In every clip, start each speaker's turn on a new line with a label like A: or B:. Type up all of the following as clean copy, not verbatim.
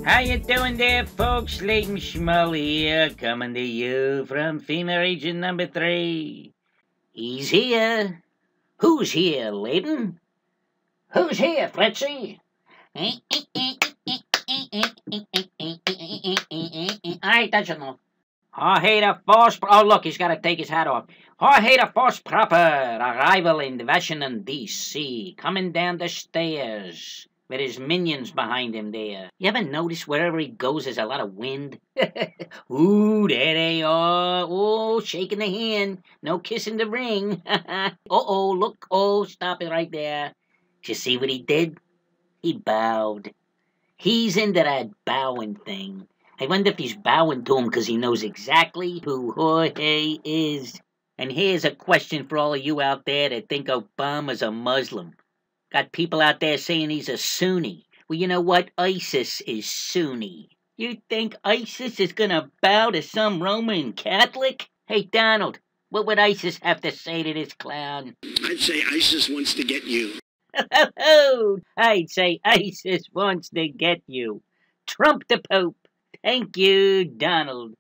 A: How you doing there, folks? Leighton Schmull here, coming to you from FEMA Region number 3. He's here. Who's here, Leighton? Who's here, Fritzy? I doesn't know. I hate a force... Oh, look, he's got to take his hat off. I hate a force proper. Arrival in Washington, D.C. Coming down the stairs with his minions behind him there. You ever notice wherever he goes there's a lot of wind? Ooh, there they are. Oh, shaking the hand. No kissing the ring. Uh-oh, look. Oh, stop it right there. Did you see what he did? He bowed. He's into that bowing thing. I wonder if he's bowing to him because he knows exactly who Jorge is. And here's a question for all of you out there that think Obama's a Muslim. Got people out there saying he's a Sunni. Well, you know what? ISIS is Sunni. You think ISIS is gonna bow to some Roman Catholic? Hey, Donald, what would ISIS have to say to this clown?
B: I'd say ISIS wants to get you.
A: I'd say ISIS wants to get you. Trump the Pope. Thank you, Donald.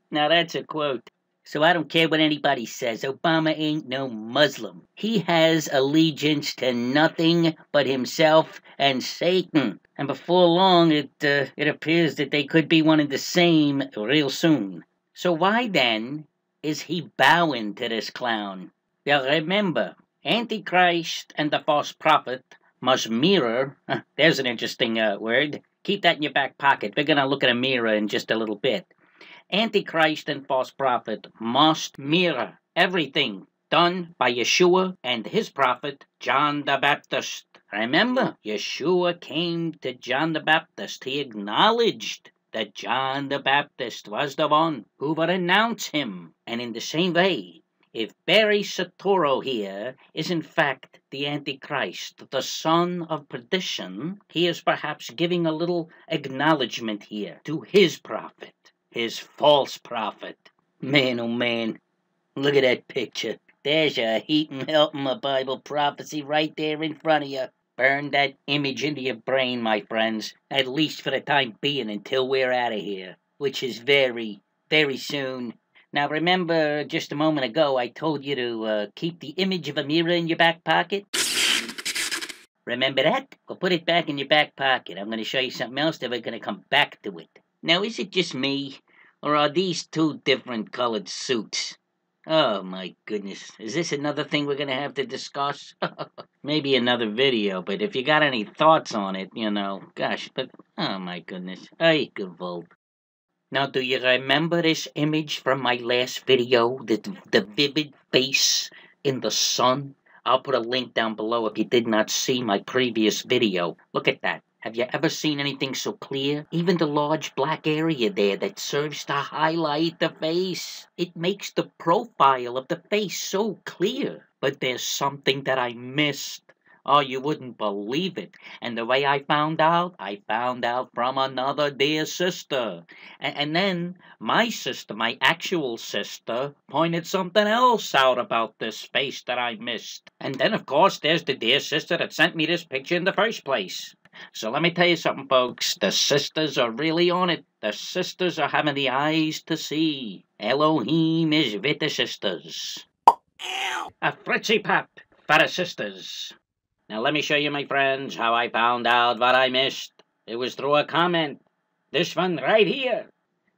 A: Now that's a quote. So I don't care what anybody says. Obama ain't no Muslim. He has allegiance to nothing but himself and Satan. And before long, it appears that they could be one and the same real soon. So why then is he bowing to this clown? Well, remember, Antichrist and the false prophet must mirror. There's an interesting word. Keep that in your back pocket. We're going to look at a mirror in just a little bit. Antichrist and false prophet must mirror everything done by Yeshua and his prophet, John the Baptist. Remember, Yeshua came to John the Baptist. He acknowledged that John the Baptist was the one who would announce him. And in the same way, if Barry Soetoro here is in fact the Antichrist, the son of perdition, he is perhaps giving a little acknowledgement here to his prophet, his false prophet. Man, oh man, look at that picture. There's your heat and helping a Bible prophecy right there in front of you. Burn that image into your brain, my friends, at least for the time being until we're out of here, which is very, very soon. Now remember, just a moment ago, I told you to keep the image of a mirror in your back pocket? Remember that? Well, put it back in your back pocket. I'm going to show you something else, then we're going to come back to it. Now, is it just me, or are these two different colored suits? Oh, my goodness. Is this another thing we're going to have to discuss? Maybe another video, but if you got any thoughts on it, you know, gosh, but, oh, my goodness. Ay, gewalt. Now, do you remember this image from my last video? The vivid face in the sun? I'll put a link down below if you did not see my previous video. Look at that. Have you ever seen anything so clear? Even the large black area there that serves to highlight the face. It makes the profile of the face so clear. But there's something that I missed. Oh, you wouldn't believe it. And the way I found out from another dear sister. And then my sister, my actual sister, pointed something else out about this face that I missed. And then, of course, there's the dear sister that sent me this picture in the first place. So let me tell you something, folks. The sisters are really on it. The sisters are having the eyes to see. Elohim is with the sisters. A fritzy pop for the sisters. Now let me show you, my friends, how I found out what I missed. It was through a comment. This one right here.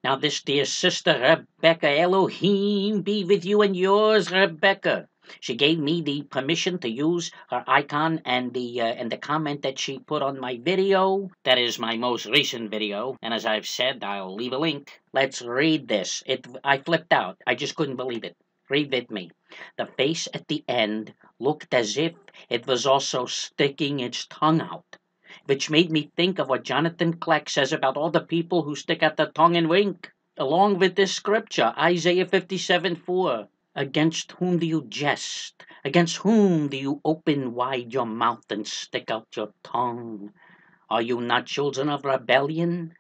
A: Now this dear sister, Rebecca, Elohim be with you and yours, Rebecca. She gave me the permission to use her icon and the comment that she put on my video. That is my most recent video. And as I've said, I'll leave a link. Let's read this. I flipped out. I just couldn't believe it. Read with me. The face at the end looked as if it was also sticking its tongue out, which made me think of what Jonathan Kleck says about all the people who stick out their tongue and wink. Along with this scripture, Isaiah 57:4. Against whom do you jest? Against whom do you open wide your mouth and stick out your tongue? Are you not children of rebellion?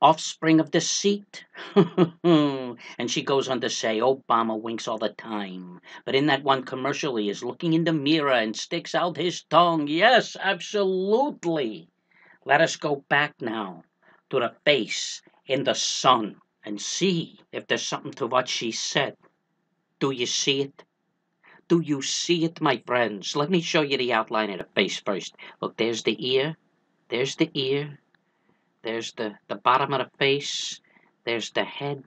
A: Offspring of deceit? And she goes on to say, Obama winks all the time. But in that one commercial, he is looking in the mirror and sticks out his tongue. Yes, absolutely. Let us go back now to the face in the sun and see if there's something to what she said. Do you see it? Do you see it, my friends? Let me show you the outline of the face first. Look, there's the ear. There's the ear. There's the bottom of the face. There's the head.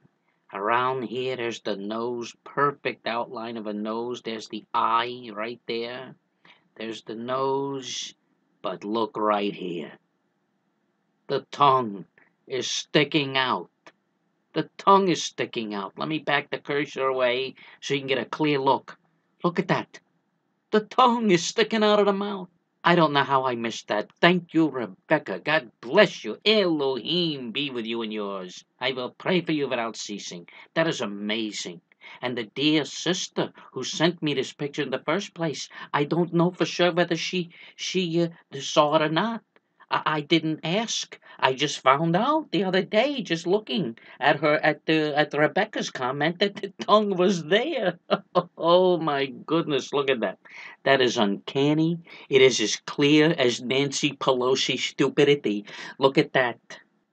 A: Around here, there's the nose. Perfect outline of a nose. There's the eye right there. There's the nose. But look right here. The tongue is sticking out. The tongue is sticking out. Let me back the cursor away so you can get a clear look. Look at that. The tongue is sticking out of the mouth. I don't know how I missed that. Thank you, Rebecca. God bless you. Elohim be with you and yours. I will pray for you without ceasing. That is amazing. And the dear sister who sent me this picture in the first place, I don't know for sure whether she saw it or not. I didn't ask. I just found out the other day, just looking at her at Rebecca's comment that the tongue was there. Oh my goodness! Look at that. That is uncanny. It is as clear as Nancy Pelosi's stupidity. Look at that.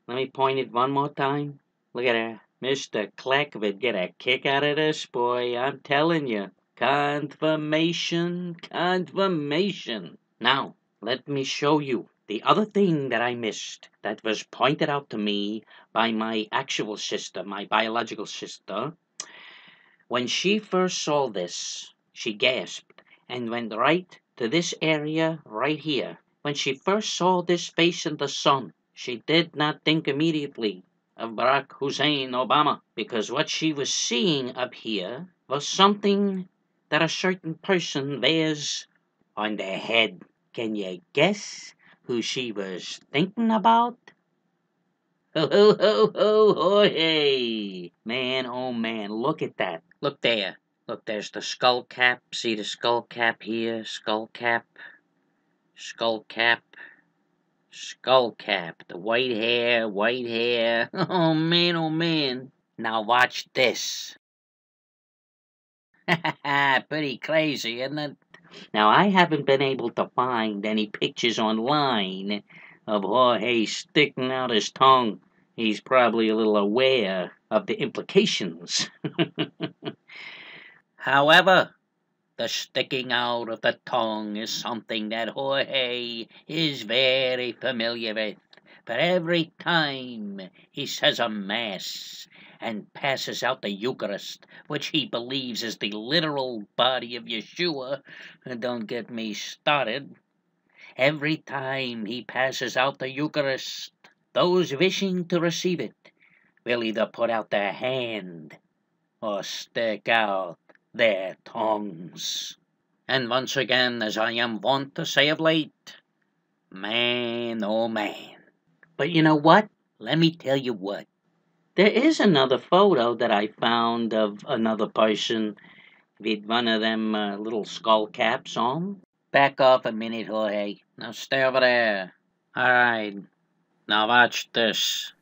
A: Let me point it one more time. Look at that. Mr. Kleck would get a kick out of this, boy. I'm telling you. Confirmation. Confirmation. Now, let me show you the other thing that I missed that was pointed out to me by my actual sister, my biological sister. When she first saw this, she gasped and went right to this area right here. When she first saw this face in the sun, she did not think immediately of Barack Hussein Obama, because what she was seeing up here was something that a certain person wears on their head. Can you guess who she was thinking about? Ho, ho, ho, ho, ho, hey. Man, oh man, look at that. Look there. Look, there's the skull cap. See the skull cap here? Skull cap. Skull cap. Skull cap. The white hair, white hair. Oh man, oh man. Now watch this. Pretty crazy, isn't it? Now, I haven't been able to find any pictures online of Jorge sticking out his tongue. He's probably a little aware of the implications. However, the sticking out of the tongue is something that Jorge is very familiar with. But every time he says a mass and passes out the Eucharist, which he believes is the literal body of Yeshua, and don't get me started, every time he passes out the Eucharist, those wishing to receive it will either put out their hand or stick out their tongues. And once again, as I am wont to say of late, man, oh man. But you know what? Let me tell you what. There is another photo that I found of another person with one of them little skull caps on. Back off a minute, Jorge. Now stay over there. All right. Now watch this.